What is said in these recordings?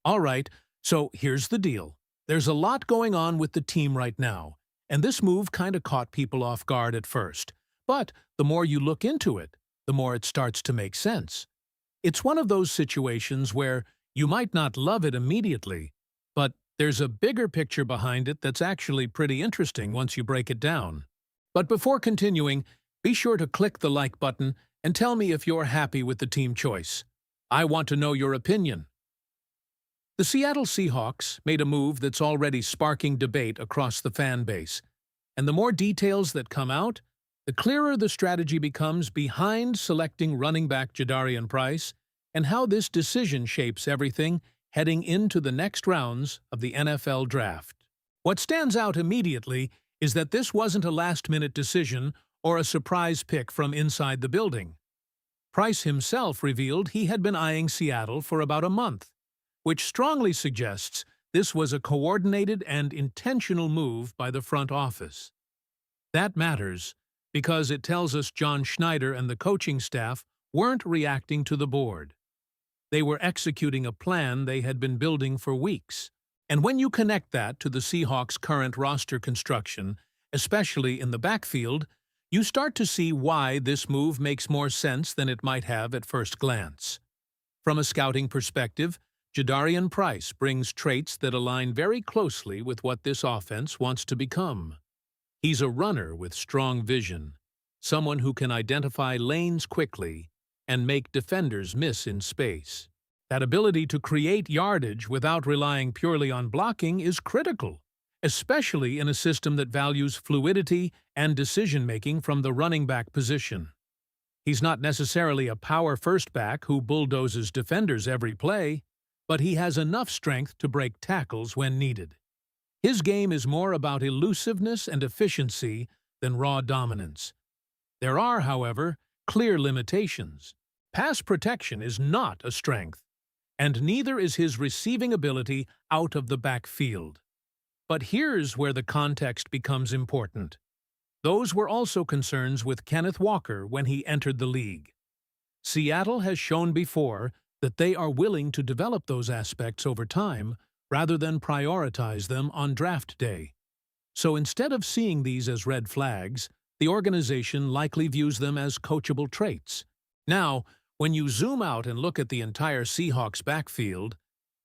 All right, so here's the deal. There's a lot going on with the team right now, and this move kind of caught people off guard at first. But the more you look into it, the more it starts to make sense. It's one of those situations where you might not love it immediately, but there's a bigger picture behind it that's actually pretty interesting once you break it down. But before continuing, be sure to click the like button and tell me if you're happy with the team choice. I want to know your opinion. The Seattle Seahawks made a move that's already sparking debate across the fan base, and the more details that come out, the clearer the strategy becomes behind selecting running back Jadarian Price and how this decision shapes everything heading into the next rounds of the NFL Draft. What stands out immediately is that this wasn't a last-minute decision or a surprise pick from inside the building. Price himself revealed he had been eyeing Seattle for about a month, which strongly suggests this was a coordinated and intentional move by the front office. That matters because it tells us John Schneider and the coaching staff weren't reacting to the board. They were executing a plan they had been building for weeks. And when you connect that to the Seahawks' current roster construction, especially in the backfield, you start to see why this move makes more sense than it might have at first glance. From a scouting perspective, Jadarian Price brings traits that align very closely with what this offense wants to become. He's a runner with strong vision, someone who can identify lanes quickly and make defenders miss in space. That ability to create yardage without relying purely on blocking is critical, especially in a system that values fluidity and decision-making from the running back position. He's not necessarily a power first back who bulldozes defenders every play, but he has enough strength to break tackles when needed. His game is more about elusiveness and efficiency than raw dominance. There are, however, clear limitations. Pass protection is not a strength, and neither is his receiving ability out of the backfield. But here's where the context becomes important. Those were also concerns with Kenneth Walker when he entered the league. Seattle has shown before that they are willing to develop those aspects over time rather than prioritize them on draft day. So instead of seeing these as red flags, the organization likely views them as coachable traits. Now, when you zoom out and look at the entire Seahawks backfield,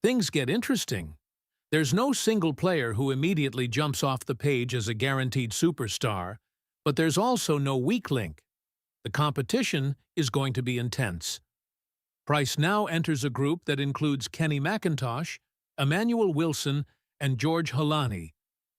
things get interesting. There's no single player who immediately jumps off the page as a guaranteed superstar, but there's also no weak link. The competition is going to be intense. Price now enters a group that includes Kenny McIntosh, Emmanuel Wilson, and George Holani,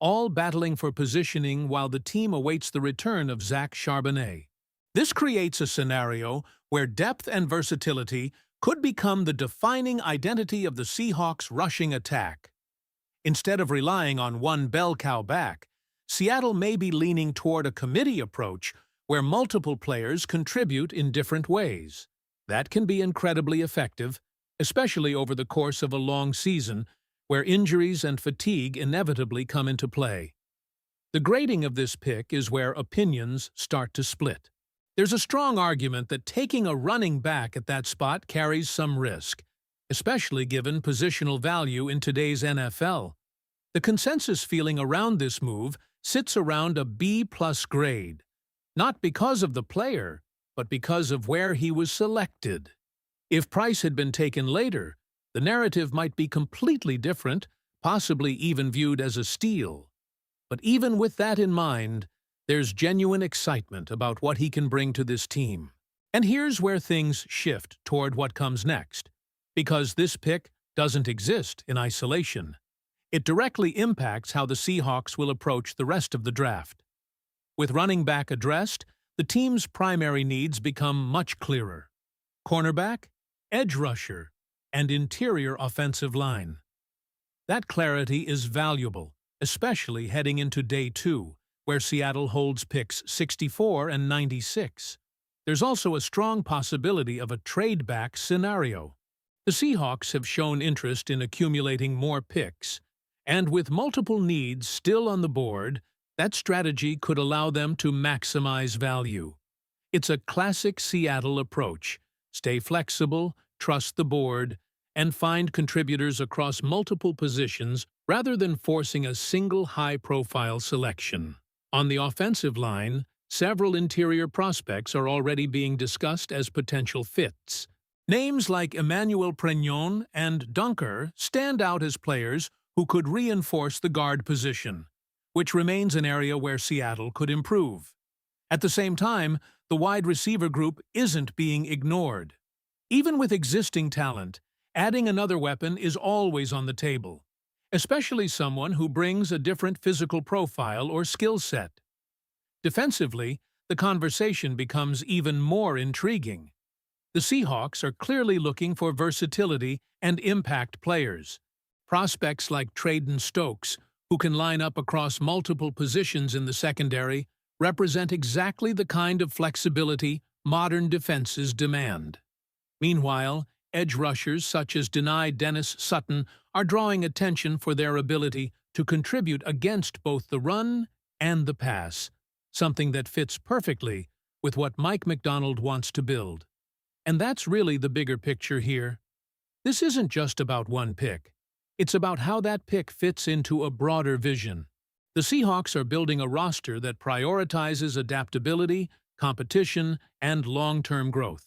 all battling for positioning while the team awaits the return of Zach Charbonnet. This creates a scenario where depth and versatility could become the defining identity of the Seahawks' rushing attack. Instead of relying on one bell cow back, Seattle may be leaning toward a committee approach where multiple players contribute in different ways. That can be incredibly effective, especially over the course of a long season where injuries and fatigue inevitably come into play. The grading of this pick is where opinions start to split. There's a strong argument that taking a running back at that spot carries some risk, especially given positional value in today's NFL. The consensus feeling around this move sits around a B+ grade, not because of the player, but because of where he was selected. If Price had been taken later, the narrative might be completely different, possibly even viewed as a steal. But even with that in mind, there's genuine excitement about what he can bring to this team. And here's where things shift toward what comes next. Because this pick doesn't exist in isolation. It directly impacts how the Seahawks will approach the rest of the draft. With running back addressed, the team's primary needs become much clearer: cornerback, edge rusher, and interior offensive line. That clarity is valuable, especially heading into Day 2, where Seattle holds picks 64 and 96. There's also a strong possibility of a trade-back scenario. The Seahawks have shown interest in accumulating more picks, and with multiple needs still on the board, that strategy could allow them to maximize value. It's a classic Seattle approach: stay flexible, trust the board, and find contributors across multiple positions rather than forcing a single high-profile selection. On the offensive line, several interior prospects are already being discussed as potential fits. Names like Emmanuel Prignon and Dunker stand out as players who could reinforce the guard position, which remains an area where Seattle could improve. At the same time, the wide receiver group isn't being ignored. Even with existing talent, adding another weapon is always on the table, especially someone who brings a different physical profile or skill set. Defensively, the conversation becomes even more intriguing. The Seahawks are clearly looking for versatility and impact players. Prospects like Traden Stokes, who can line up across multiple positions in the secondary, represent exactly the kind of flexibility modern defenses demand. Meanwhile, edge rushers such as Dennis Sutton are drawing attention for their ability to contribute against both the run and the pass, something that fits perfectly with what Mike Macdonald wants to build. And that's really the bigger picture here. This isn't just about one pick. It's about how that pick fits into a broader vision. The Seahawks are building a roster that prioritizes adaptability, competition, and long-term growth.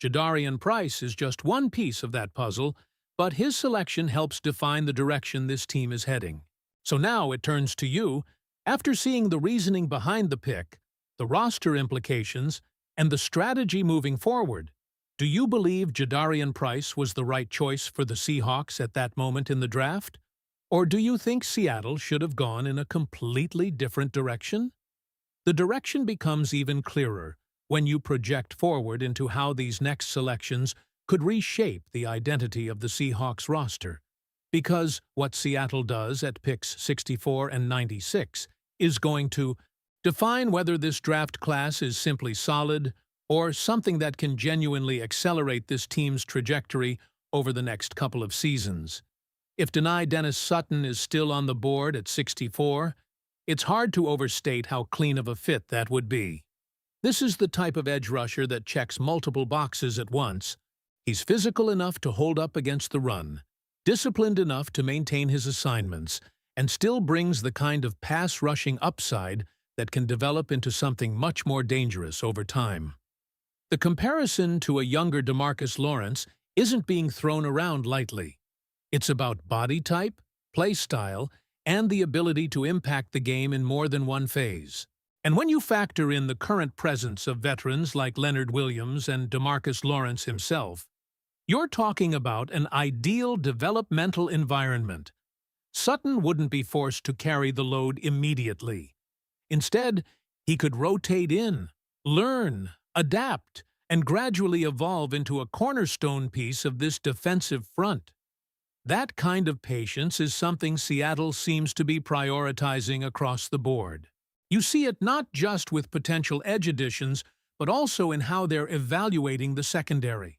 Jadarian Price is just one piece of that puzzle, but his selection helps define the direction this team is heading. So now it turns to you. After seeing the reasoning behind the pick, the roster implications, and the strategy moving forward, do you believe Jadarian Price was the right choice for the Seahawks at that moment in the draft? Or do you think Seattle should have gone in a completely different direction? The direction becomes even clearer when you project forward into how these next selections could reshape the identity of the Seahawks roster. Because what Seattle does at picks 64 and 96 is going to define whether this draft class is simply solid or something that can genuinely accelerate this team's trajectory over the next couple of seasons. If Dennis Sutton is still on the board at 64, it's hard to overstate how clean of a fit that would be. This is the type of edge rusher that checks multiple boxes at once. He's physical enough to hold up against the run, disciplined enough to maintain his assignments, and still brings the kind of pass-rushing upside that can develop into something much more dangerous over time. The comparison to a younger DeMarcus Lawrence isn't being thrown around lightly. It's about body type, play style, and the ability to impact the game in more than one phase. And when you factor in the current presence of veterans like Leonard Williams and DeMarcus Lawrence himself, you're talking about an ideal developmental environment. Sutton wouldn't be forced to carry the load immediately. Instead, he could rotate in, learn, adapt, and gradually evolve into a cornerstone piece of this defensive front. That kind of patience is something Seattle seems to be prioritizing across the board. You see it not just with potential edge additions, but also in how they're evaluating the secondary.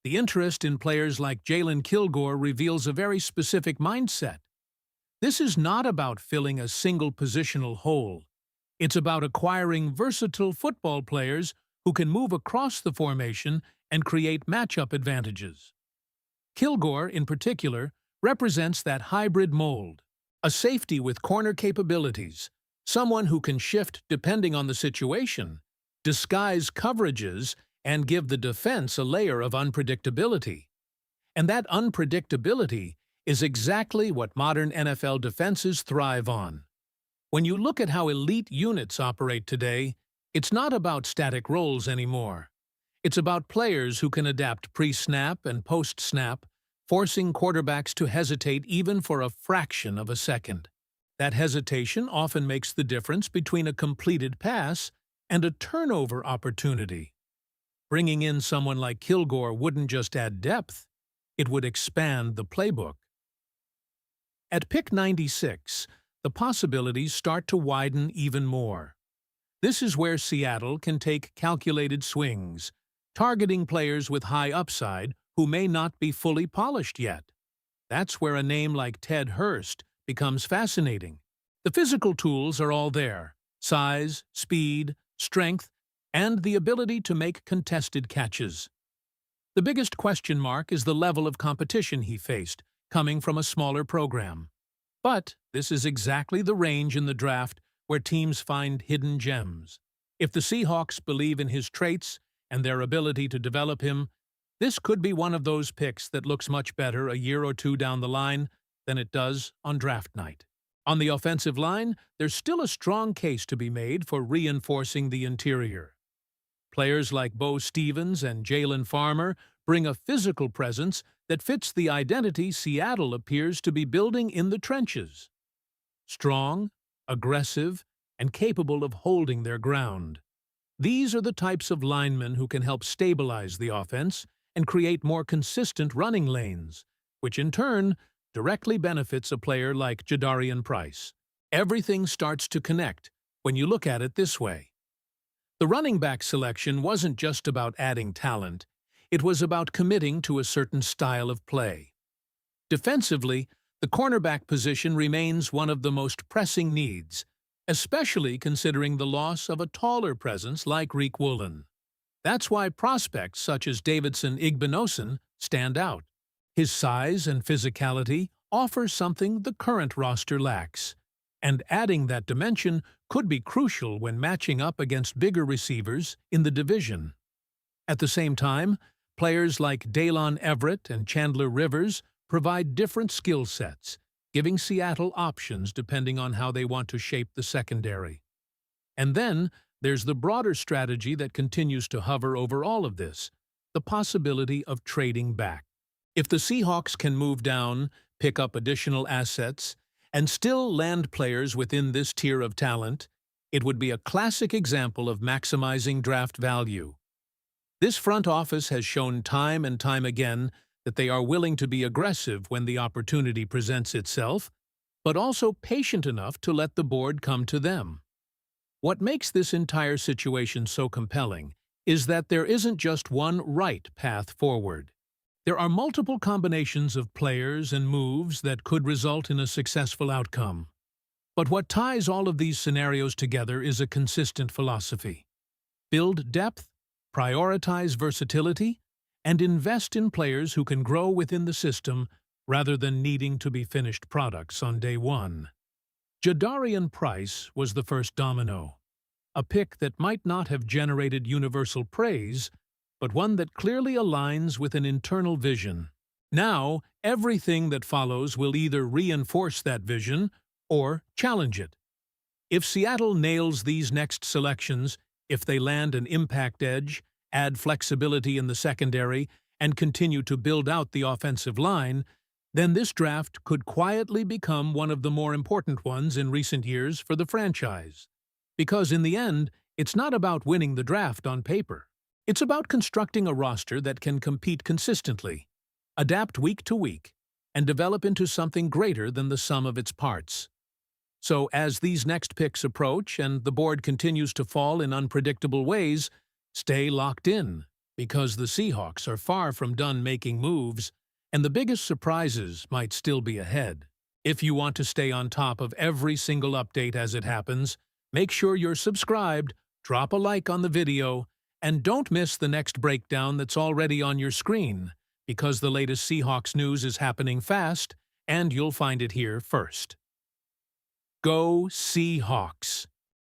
The interest in players like Jalen Kilgore reveals a very specific mindset. This is not about filling a single positional hole. It's about acquiring versatile football players who can move across the formation and create matchup advantages. Kilgore, in particular, represents that hybrid mold, a safety with corner capabilities, someone who can shift depending on the situation, disguise coverages, and give the defense a layer of unpredictability. And that unpredictability is exactly what modern NFL defenses thrive on. When you look at how elite units operate today, it's not about static roles anymore. It's about players who can adapt pre-snap and post-snap, forcing quarterbacks to hesitate even for a fraction of a second. That hesitation often makes the difference between a completed pass and a turnover opportunity. Bringing in someone like Kilgore wouldn't just add depth, it would expand the playbook. At pick 96, the possibilities start to widen even more. This is where Seattle can take calculated swings, targeting players with high upside who may not be fully polished yet. That's where a name like Ted Hurst becomes fascinating. The physical tools are all there: size, speed, strength, and the ability to make contested catches. The biggest question mark is the level of competition he faced, coming from a smaller program. But this is exactly the range in the draft where teams find hidden gems. If the Seahawks believe in his traits and their ability to develop him, this could be one of those picks that looks much better a year or two down the line than it does on draft night. On the offensive line, there's still a strong case to be made for reinforcing the interior. Players like Bo Stevens and Jalen Farmer bring a physical presence that fits the identity Seattle appears to be building in the trenches. Strong, aggressive, and capable of holding their ground. These are the types of linemen who can help stabilize the offense and create more consistent running lanes, which in turn directly benefits a player like Jadarian Price. Everything starts to connect when you look at it this way. The running back selection wasn't just about adding talent, it was about committing to a certain style of play. Defensively, the cornerback position remains one of the most pressing needs, especially considering the loss of a taller presence like Riq Woolen. That's why prospects such as Jaxon Smith-Njigba stand out. His size and physicality offer something the current roster lacks, and adding that dimension could be crucial when matching up against bigger receivers in the division. At the same time, players like Da'Lon Everett and Chandler Rivers provide different skill sets, giving Seattle options depending on how they want to shape the secondary. And then there's the broader strategy that continues to hover over all of this, the possibility of trading back. If the Seahawks can move down, pick up additional assets, and still land players within this tier of talent, it would be a classic example of maximizing draft value. This front office has shown time and time again that they are willing to be aggressive when the opportunity presents itself, but also patient enough to let the board come to them. What makes this entire situation so compelling is that there isn't just one right path forward. There are multiple combinations of players and moves that could result in a successful outcome. But what ties all of these scenarios together is a consistent philosophy. Build depth, prioritize versatility, and invest in players who can grow within the system rather than needing to be finished products on day one. Jadarian Price was the first domino, a pick that might not have generated universal praise, but one that clearly aligns with an internal vision. Now, everything that follows will either reinforce that vision or challenge it. If Seattle nails these next selections, if they land an impact edge, add flexibility in the secondary, and continue to build out the offensive line, then this draft could quietly become one of the more important ones in recent years for the franchise. Because in the end, it's not about winning the draft on paper. It's about constructing a roster that can compete consistently, adapt week to week, and develop into something greater than the sum of its parts. So as these next picks approach and the board continues to fall in unpredictable ways, stay locked in, because the Seahawks are far from done making moves, and the biggest surprises might still be ahead. If you want to stay on top of every single update as it happens, make sure you're subscribed, drop a like on the video, and don't miss the next breakdown that's already on your screen, because the latest Seahawks news is happening fast, and you'll find it here first. Go Seahawks!